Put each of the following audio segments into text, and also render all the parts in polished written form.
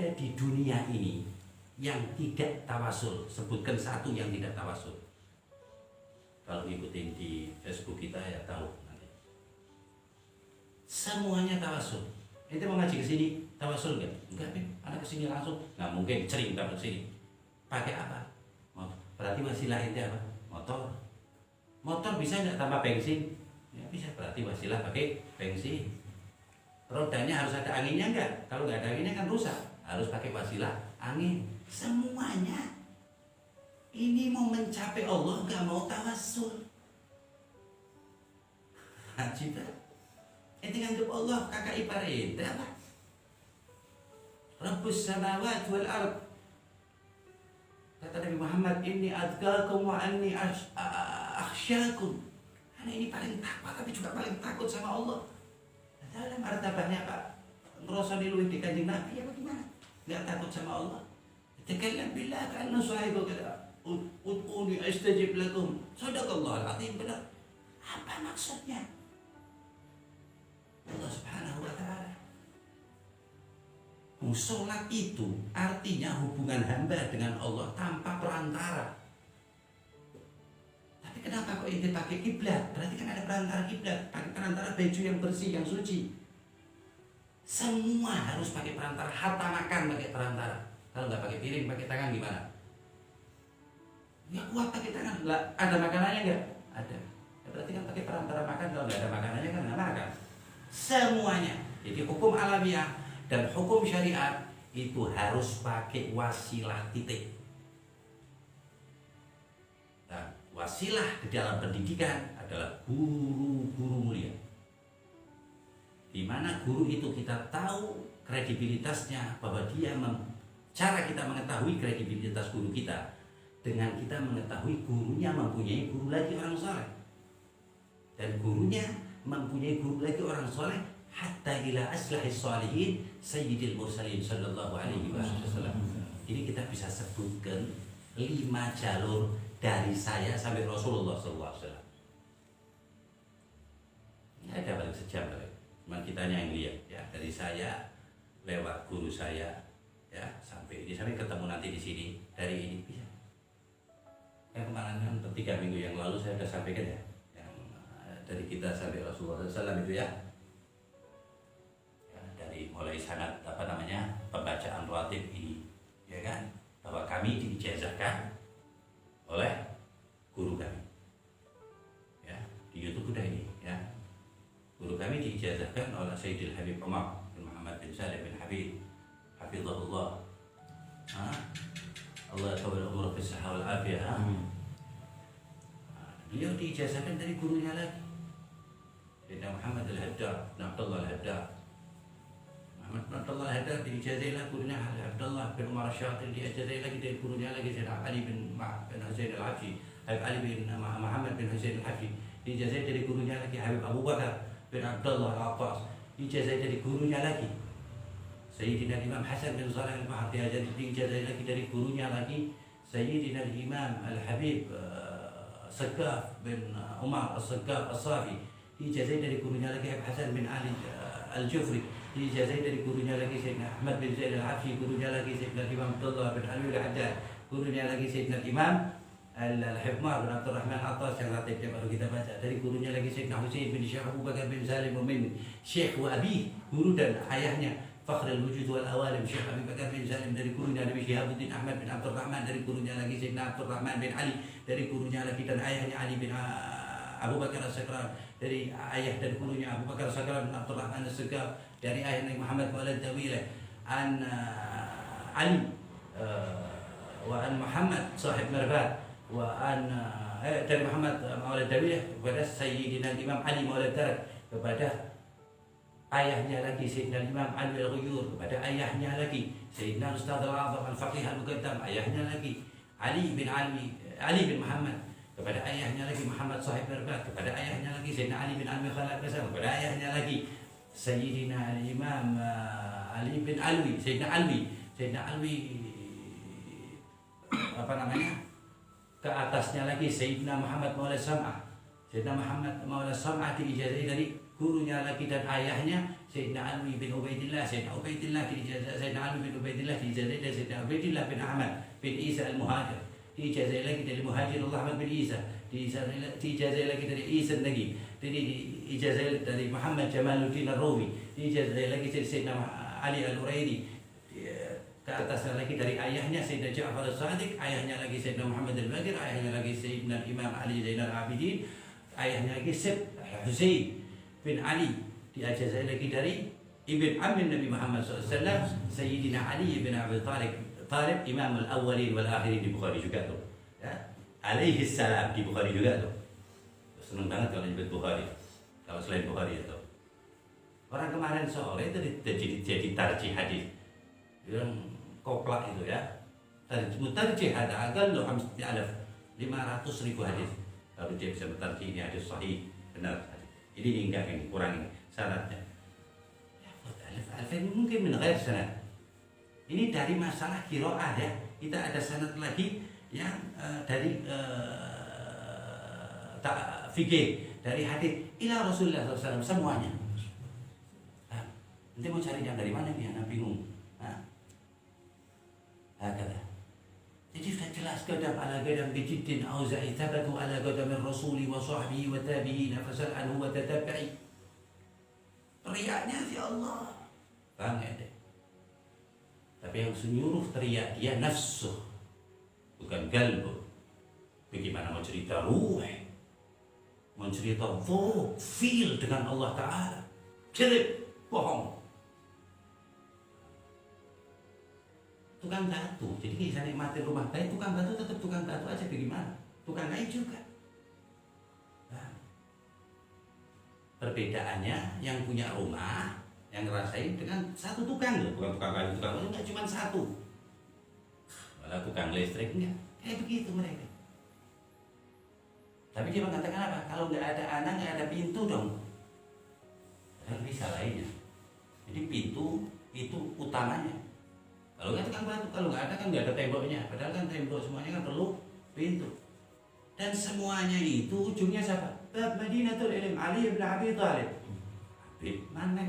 ada di dunia ini yang tidak tawasul. Sebutkan satu yang tidak tawasul. Kalau ngikutin di Facebook kita ya tahu nanti. Semuanya tawasul. Ente mau ngaji ke sini tawasul enggak? Enggak, anak ke sini langsung. Nggak mungkin sering dapat sini. Pakai apa? Berarti wasilah ente apa? Motor. Motor bisa enggak tambah bensin? Ya bisa, berarti wasilah pakai bensin. Rodanya harus ada anginnya enggak? Kalau enggak ada anginnya kan rusak. Harus pakai wasilah angin. Semuanya. Ini mau mencapai Allah enggak mau tawasul. Haji tak? Ente nganggep Allah kakak ipar ente apa? Rabbus samawati wal ard. Kata Nabi Muhammad, inni atqakum wa anni akhsyakum. Karena ini paling takwa tapi juga paling takut sama Allah. Dalam martabatnya Pak ngerasa diluih di kanjeng Nabi ya bagaimana? Enggak takut sama Allah. Takallam billah ka'anna sahibu kada. Ud'uni astajib lakum. Shadaqallahul azim, benar. Apa maksudnya? Allah Subhanahu wa taala. Salat itu artinya hubungan hamba dengan Allah tanpa perantara. Tapi kenapa kok ini pakai kiblat? Berarti kan ada perantara kiblat, pakai perantara baju yang bersih, yang suci. Semua harus pakai perantara, hatta makan pakai perantara. Kalau nggak pakai piring, pakai tangan gimana? Ya kuat pakai tangan. Lah, ada makanannya nggak? Ada. Ya, berarti kan pakai perantara makan. Kalau nggak ada makanannya kan nggak makan. Semuanya. Jadi hukum alamiah dan hukum syariat itu harus pakai wasilah titik. Nah, wasilah di dalam pendidikan adalah guru-guru mulia. Di mana guru itu kita tahu kredibilitasnya, bahwa dia cara kita mengetahui kredibilitas guru kita dengan kita mengetahui gurunya mempunyai guru lagi orang soleh, dan gurunya mempunyai guru lagi orang soleh, hatta ila aslahis sholihin sayyidil mursalin sallallahu alaihi wasallam. Ini kita bisa sebutkan 5 jalur dari saya sampai Rasulullah sallallahu alaihi wasallam. Ini ada paling sejam kali. Cuma kitanya yang lihat ya, dari saya lewat guru saya ya sampai ini, sampai ketemu nanti di sini, dari ini bisa. Yang kemarin kan 3 minggu yang lalu saya sudah sampaikan ya, yang dari kita sampai Rasulullah SAW itu ya, dari mulai sanad apa namanya pembacaan rawatib ini ya kan, bahwa kami diijazahkan oleh guru kami ya, di YouTube udah ini ya, guru kami diijazahkan oleh Sayyidil Habib Umar bin Muhammad bin Salim bin Habib hafizahullah. Allah tawalla umur fi sihah wal afiyah. Beliau diijazahkan dari gurunya lagi, Sayyidina Muhammad al-Haddad bin Abdullah al-Haddad. Muhammad bin Abdullah al-Haddad diijazahkan lagi gurunya Abdullah bin Umar Syatir, diijazahkan lagi dari gurunya lagi Sayyidina Ali bin Husain al-Hafi, Ali bin Muhammad bin Husain al-Hafi, diijazahkan dari gurunya lagi Habib Abu Bakar bin Abdullah al-Abbas, diijazahkan dari gurunya lagi Sayyidina Imam Hasan bin Salih al-Bahar, diijazahkan lagi dari gurunya lagi Sayyidina Imam Al-Habib Sagaf bin Umar As-Sagaf As-Safi, diijazahkan dari gurunya lagi Habib Hasan bin Ali Al-Jufri, diijazahkan dari gurunya lagi Sayyidina Ahmad bin Zaid Al-Hafi, gurunya lagi Sayyidina Imam Abdullah bin Ali Al-Haddad, gurunya lagi Sayyidina Imam Al-Hibmar bin Abdul Rahman Atas yang latibnya baru kita baca, dari gurunya lagi Sayyidina Husain bin Syekh Abu Bakar bin Salim bin Syekh wa Abi, guru dan ayahnya Fakhrul Wujud wal Awalim Syekh Abu Bakar bin Salim, dari gurunya Nabi Syihabuddin Ahmad bin Abdul Rahman, dari gurunya lagi Sayyidina Abdul Rahman bin Ali, dari gurunya lagi dan ayahnya Ali bin Abu Bakar As-Sakran, dari ayah dan gurunya Abu Bakar As-Sakran bin Abdul Rahman As-Sagaf, dari ayahnya Muhammad Walad Tawilah an Ali wa an Muhammad sahib Marbat wa an dari Muhammad Walad Tawilah kepada Sayyidina Imam Ali Maulad Tarak, kepada ayahnya lagi Sayyidina Imam Ali Al-Ghuyur, kepada ayahnya lagi Sayyidina Ustaz Al-Azam Al-Faqih Al-Muqaddam, ayahnya lagi Ali bin Muhammad, kepada ayahnya lagi Muhammad Sahib Marbat, kepada ayahnya lagi Sayyidina Ali bin Alwi Khalaf Kasam, kepada ayahnya lagi Sayyidina Imam Ali bin Alwi, Sayyidina Alwi apa namanya, ke atasnya lagi Sayyidina Muhammad Maula Sam'ah, Sayyidina Muhammad Maula Sam'ah diijazah dari gurunya lagi dan ayahnya Sayyidina Ali bin Ubaidillah. Sayyidina Ubaidillah diijazah, Sayyidina Ali bin Ubaidillah diijazah dari Sayyidina Ubaidillah bin Ahmad bin Isa al-Muhajir, diijazah lagi dari Muhajirullah Ahmad bin Isa, diijazah lagi dari Isa lagi, diijazah dari Muhammad Jamaluddin Ar-Rumi, diijazah lagi dari Sayyidina Ali Al-Uraidi, ke atasnya lagi dari ayahnya Sayyidina Ja'far As-Sadiq, ayahnya lagi Sayyidina Muhammad Al-Baqir, ayahnya lagi Sayyidina Imam Ali Zainal Abidin, ayahnya lagi Sayyid Husain bin Ali, diajazah lagi dari Ibn Ammin Nabi Muhammad SAW, Sayyidina Ali bin Abi Talib, Imam Al-Awwalin wal-Akhirin, di Bukhari juga tuh ya. Alaihi salam, di Bukhari juga tuh. Seneng banget kalau nyebut Bukhari, kalau selain Bukhari itu. Orang kemarin sore itu jadi tarjih hadis yang koplak itu ya, mutarjih ada agak loh 500.000 hadis, lalu dia bisa mutarjih ini hadis sahih benar, ini enggak, ini kurang, ini syaratnya mungkin min ghair sanad. Ini dari masalah qiraah ya, kita ada sanad lagi yang dari fikih, dari hadis ila Rasulullah SAW, semuanya. Nah, nanti mau cari yang dari mana nih, anak bingung. Hakata. Jadi sudah jelas qadam ala qadam bijiddin auza'i thabatu ala qadamir rasuli wa sahbihi wa tabi'in fasal anhu wa tatabi'i. Teriaknya si Allah. Paham ya deh? Tapi yang senyuruh teriak dia nafsu, bukan qalbu. Bagaimana mau cerita ruh, mau cerita feel dengan Allah Ta'ala. Cerita bohong. Tukang batu, jadi bisa nikmatin rumah baik, tukang batu tetap tukang batu aja, bagaimana? Tukang kain juga. Nah, perbedaannya yang punya rumah, yang ngerasain dengan satu tukang loh, bukan tukang kayu, tukang kayu nggak cuma satu. Malah tukang listrik enggak, kayak begitu mereka. Tapi dia mengatakan apa? Kalau nggak ada anak, nggak ada pintu dong. Padahal bisa lainnya. Jadi pintu itu utamanya. Kalau nggak tukang batu, kalau nggak ada kan nggak ada temboknya. Padahal kan tembok semuanya kan perlu pintu. Dan semuanya itu ujungnya siapa? Bab Madinatul Ilm, Ali bin Abi Thalib. Habib mana?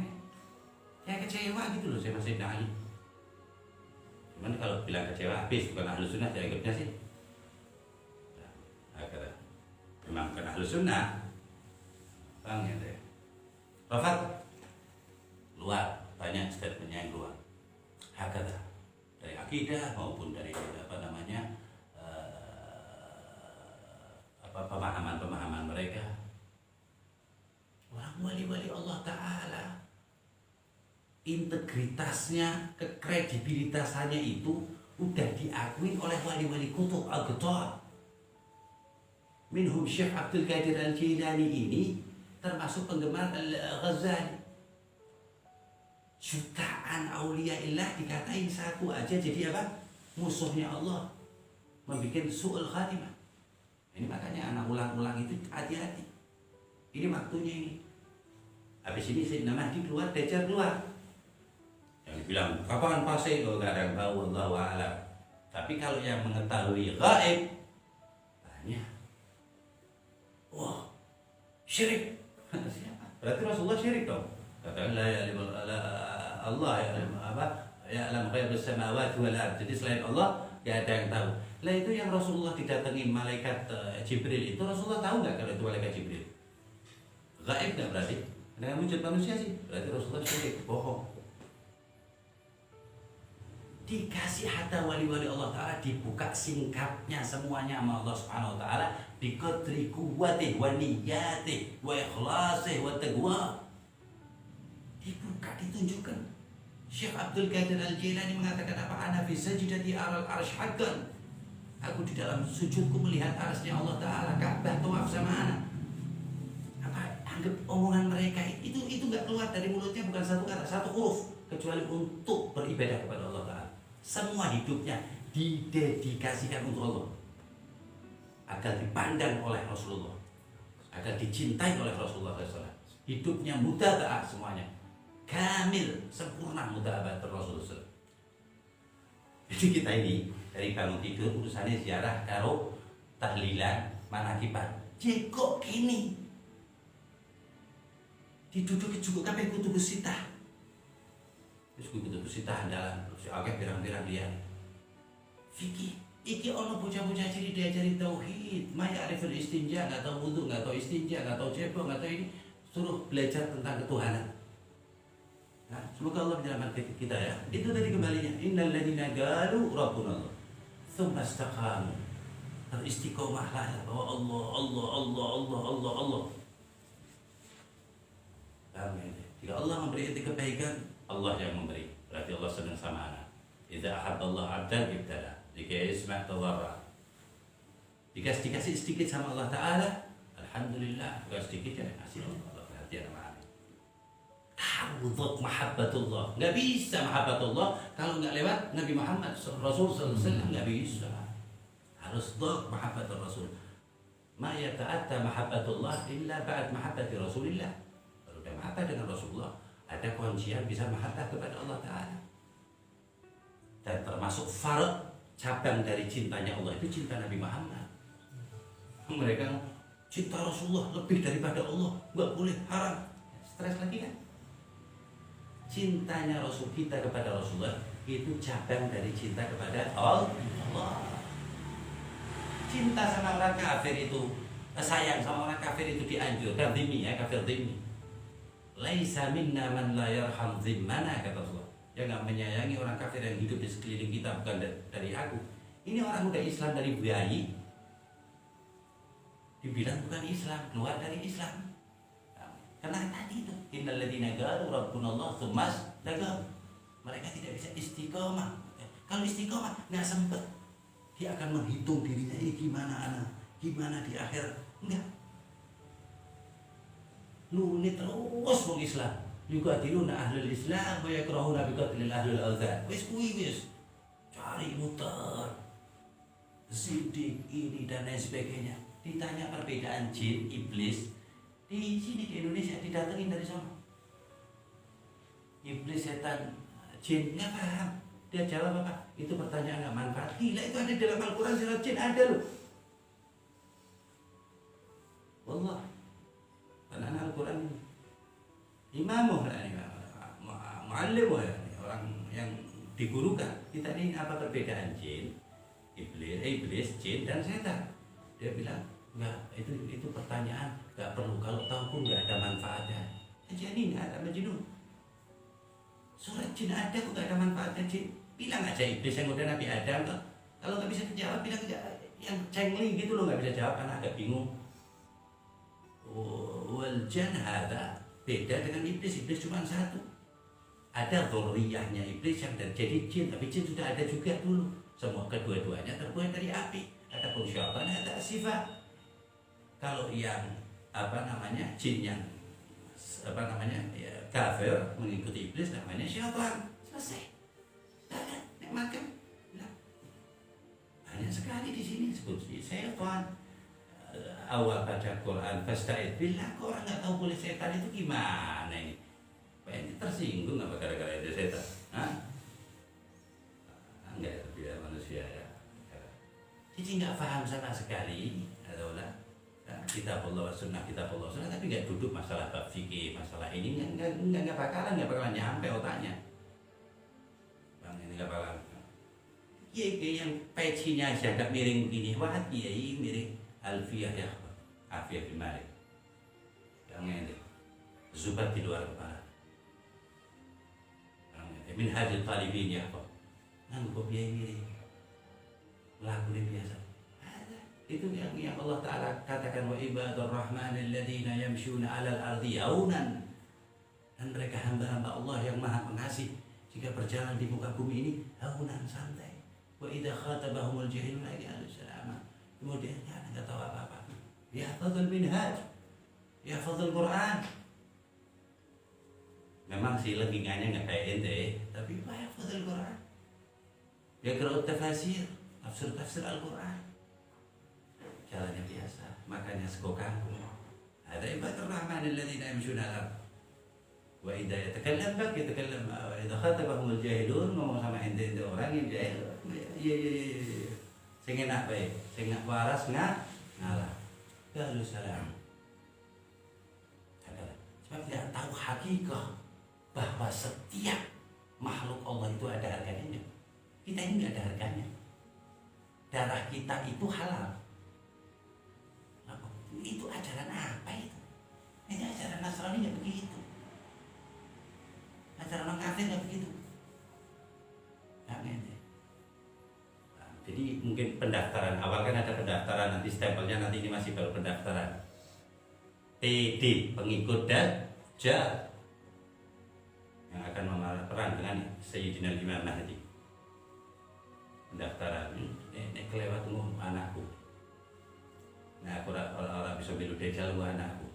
Saya kecewa gitu loh saya masih Ali. Cuman kalau bilang kecewa habis, bukan ahlu sunnah saya anggapnya sih. Nah, memang bukan ahlu sunnah. Bang ya deh. Rafat luar, banyak statementnya yang luar. Hakata. Dari akidah maupun dari pemahaman mereka. Orang wali-wali Allah Ta'ala, integritasnya, kekredibilitasannya itu udah diakui oleh wali-wali kutub al-Ghatar. Minhum Syekh Abdul Qadir Al-Jilani ini termasuk penggemar Al-Ghazali. Jutaan aulia illah dikatain satu aja jadi apa? Musuhnya Allah, membuat su'ul khatimah. Ini makanya anak ulang-ulang itu hati-hati. Ini waktunya ini. Habis ini Sayyidina Mahdi keluar, Dajjal keluar. Yang dibilang kapan pasti, oh gak ada yang tahu, Allahu a'lam. Tapi kalau yang mengetahui gaib banyak. Wah, syirik. Siapa? Berarti Rasulullah syirik dong. Katakan la ya'lamu Allah ya'lamu ghaibus samawati wal ardh. Jadi selain Allah enggak ada yang tahu. Lah itu yang Rasulullah didatangi malaikat Jibril itu, Rasulullah tahu enggak kalau itu malaikat Jibril? Gaib enggak berarti? Dengan wujud manusia sih. Berarti Rasulullah syirik, bohong. Dikasih hatta wali-wali Allah Ta'ala, dibuka singkapnya semuanya sama Allah Subhanahu wa Ta'ala, biqadri quwwatihi wa niyyatihi wa ikhlasihi wa taqwa. Dibuka, ditunjukkan. Syekh Abdul Qadir Al-Jilani mengatakan apa? Ana fi sajdati aral arsy haqqan. Aku di dalam sujudku melihat arsy Allah Ta'ala, Ka'bah tawaf sama ana. Apa? Anggap omongan mereka itu enggak keluar dari mulutnya, bukan satu kata, satu huruf, kecuali untuk beribadah kepada Allah Ta'ala. Semua hidupnya didedikasikan untuk Allah, agar dipandang oleh Rasulullah, agar dicintai oleh Rasulullah SAW. Hidupnya mutaba'ah semuanya, kamil, sempurna mutaba'ah Rasulullah SAW. Jadi kita ini dari bangun tidur urusannya ziarah karo tahlilan manakiban. Jekok gini diduduki cukup kabeh kutub sitah. Wis kutub sitah andalan terus akeh pirang-pirang liyan. Fikih iki ono bocah-bocah cilik diajari tauhid, maya ariful istinja, enggak tahu wudu, enggak tahu istinja, enggak tahu cebok, enggak tahu ini, suruh belajar tentang ketuhanan. Nah, semoga Allah menyelamatkan kita ya. Itu tadi kembalinya. Innal ladzina qalu rabbuna Allah tsumma istaqamu. Teristiqomahlah bahwa Allah Allah Allah Allah Allah Allah. Amin. Jika Allah memberi itu kebaikan, Allah yang memberi. Berarti Allah senang sama anak. Idza ahabballahu 'abdan ibtala. Jika isma' tadarra. Jika dikasih sedikit sama Allah Ta'ala, alhamdulillah, kalau sedikit ya kasih Allah perhatian sama anak. Ta'awudh mahabbatullah. Enggak bisa mahabbatullah kalau enggak lewat Nabi Muhammad Rasul sallallahu alaihi wasallam, enggak bisa. Harus dhaq mahabbatur Rasul. Ma yata'atta mahabbatullah illa ba'd mahabbati Rasulillah. Kalau udah mahabbah dengan Rasulullah, ada kuncian bisa mahabbah kepada Allah Ta'ala. Dan termasuk farq cabang dari cintanya Allah itu cinta Nabi Muhammad. Mereka cinta Rasulullah lebih daripada Allah, nggak boleh, haram. Stres lagi kan? Cintanya Rasul kita kepada Rasulullah itu cabang dari cinta kepada Allah. Cinta sama orang kafir itu, sayang sama orang kafir itu dianjurkan, dhimmi ya, kafir dhimmi. Laisa minna man la yarham dhimmana, kata Rasulullah. Yang nggak menyayangi orang kafir yang hidup di sekeliling kita, bukan dari aku. Ini orang udah Islam dari bayi, dibilang bukan Islam, keluar dari Islam. Karena tadi itu innal ladzina qalu rabbunallah tsumma istaqamu. Mereka tidak bisa istiqomah. Kalau istiqomah nggak sempet, dia akan menghitung dirinya ini gimana gimana di akhir, enggak. Ini terus mau Islam. Yuqatiluna ahlul Islam wa yakrahuna biqatlil ahlul awthan. Wis kuwi wis. Cari muter. Sidik ini dan lain sebagainya. Ditanya perbedaan jin, iblis di sini di Indonesia didatengin dari sana. Iblis, setan, jin nggak paham. Dia jawab apa? Itu pertanyaan nggak manfaat. Gila, itu ada dalam Al-Quran, surat jin ada loh. Wallah. Karena Al-Quran imamuh, muallimuh, orang yang digurukan. Kita ini apa perbedaan jin, iblis, jin dan setan? Dia bilang enggak, itu pertanyaan enggak perlu, kalau tahu pun enggak ada manfaatnya. Jadi enggak ada majnun. Surat jin ada kok enggak ada manfaatnya jin. Bilang aja iblis yang udah Nabi Adam, kalau nggak bisa dijawab bilang aja yang cengli gitu loh, nggak bisa jawab karena agak bingung. Wal jan hada beda dengan iblis. Iblis cuma satu. Ada dzurriyyahnya iblis yang jadi jin, tapi jin sudah ada juga dulu. Semua kedua-duanya terbuat dari api. Adapun syaitan ada sifat. Kalau yang jin yang ya, kafir mengikuti iblis namanya syaitan. Selesai. Nek makan. Banyak sekali di sini disebut syaitan. Awal baca Quran fasta'id billah, kok orang nggak tahu boleh setan itu gimana ini? Ini tersinggung apa gara-gara itu setan? Hah? Enggak, dia manusia ya. Jadi nggak paham sama sekali, adalah kitab Allah sunnah, tapi nggak duduk masalah bab fikih, masalah ini nggak bakalan nyampe otaknya. Bang, ini nggak bakalan. Yang pecinya aja agak miring begini, wah kiai miring. Alfiyah ya, Alfiyah bin Malik. Yang ini zubat di luar kepala. Min hadil talibin ya kok. Nangkep biaya miring. Lakukan biasa. Itu yang Allah Ta'ala katakan wa ibadur rahman alladhina yamshuna 'alal ardi yaunan. Dan mereka hamba-hamba Allah yang Maha Pengasih, jika berjalan di muka bumi ini haunan, santai. Wa idza khatabahumul jahilun qalu salama. Kemudian nggak tahu apa-apa. Ya fadhil minhaj, ya fadhil Quran. Memang sih lenggingannya nggak kayak ente, tapi ya fadhil Quran. Ya qira'at tafsir, tafsir Al-Quran. Jalannya biasa, makanya sego kangkung. Ada ibadur rahman alladzina yamshuna al-ard. Wa idza yatakallam bak yatakallam wa idza khatabahumul jahilun, ngomong sama ente orang yang jahil. Iya. Sing enak bae, sing nak waras ngalah. Qalu salam. Sebab tidak tahu hakikat bahwa setiap makhluk Allah itu ada harganya. Kita ini nggak ada harganya. Darah kita itu halal. Itu ajaran apa itu? Ini ajaran Nasrani nggak begitu. Ajaran orang kafir nggak begitu. Jadi mungkin pendaftaran awal kan ada pendaftaran, nanti stempelnya nanti ini masih baru pendaftaran. TD pengikut Dajjal yang akan memerangi perang dengan Sayyidina Imam Mahdi. Pendaftaran ini kelewat anakku. Nah, aku orang bisa bilu Dajjal wa anakku.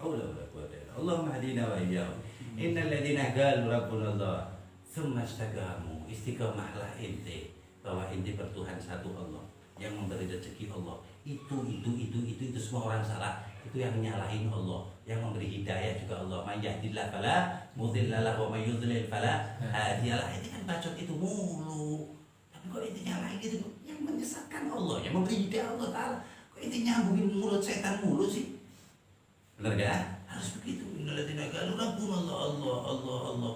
Haula wala quwwata illa billah. Allahumma hadina wa iyyahum. Innal ladzina qalu rabbuna Allah tsumma istaqamu. Istiqamahlah ente bahwa ente bertuhan satu Allah yang memberi rezeki Allah. Itu semua orang salah. Itu yang nyalahin Allah, yang memberi hidayah juga Allah. May yahdihillahu fala mudilla lahu wa may yudlil fala hadiyalah. Ini kan bacot itu mulu. Tapi kok ente nyalahin itu yang menyesatkan Allah, yang memberi hidayah Allah Ta'ala. Kok ente nyambungin mulut setan mulu sih? Benar gak? Harus begitu. Innalladzina qalu rabbuna Allah.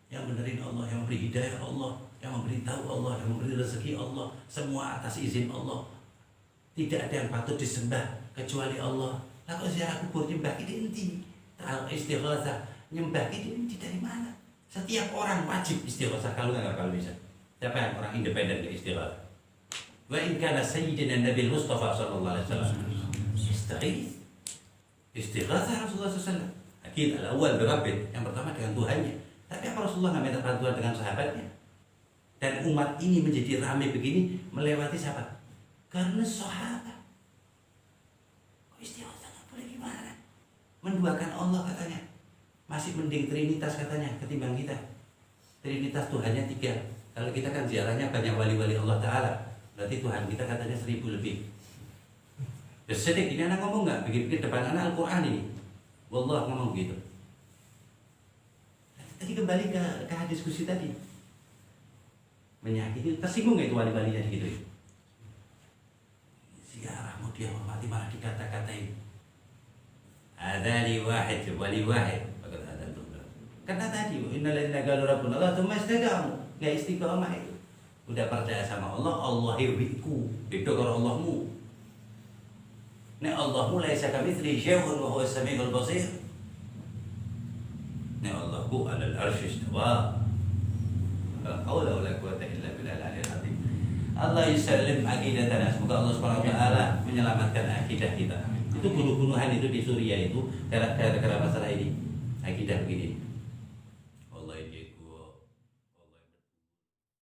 Yang benerin Allah, yang memberi hidayah Allah, yang memberitahu Allah, yang memberi rezeki Allah, semua atas izin Allah. Tidak ada yang patut disembah kecuali Allah. Lah kok ziarah kubur nyembah ini inti. Istighatsah nyembah ini dari mana? Setiap orang wajib istighatsah kalau bisa. Siapa yang orang independen ke istighatsah? Wa in kana sayyidina Nabi Mustafa sallallahu alaihi wasallam istighatsah Rasulullah SAW. Akid al-awwal birabbih, yang pertama dengan Tuhannya. Tapi apa Rasulullah nggak minta bantuan dengan sahabatnya? Dan umat ini menjadi ramai begini melewati siapa? Karena sahabat. Kok istighatsah nggak boleh gimana? Menduakan Allah katanya. Masih mending Trinitas katanya ketimbang kita. Trinitas Tuhannya 3. Kalau kita kan ziarahnya banyak wali-wali Allah Ta'ala. Berarti Tuhan kita katanya 1000 lebih. Ya sedikit ini anak ngomong nggak? Begitu depan anak Al-Quran ini. Wallah ngomong gitu. Tadi kembali ke diskusi tadi. Menyakiti, tersinggung itu wali-walinya gitu. Ziarahmu dia hormati malah dikata-katain. Ada wali wahid. Karena tadi innalladzina qalu rabbuna Allah tsumma istaqamu. Enggak istiqomah itu. Udah percaya sama Allah, Allah hiwiku. Itu kalau Allahmu. Nek Allahmu laisa kamitslihi syai'un wa huwas samiul basir. Nek Allahku 'alal 'arsy istawa. La haula wala quwwata illa billahil 'aliyyil 'azim. Allah yusallim aqidatana. Semoga Allah Subhanahu wa taala menyelamatkan akidah kita. Itu bunuh-bunuhan itu di Suriah itu gara-gara masalah ini. Akidah begini.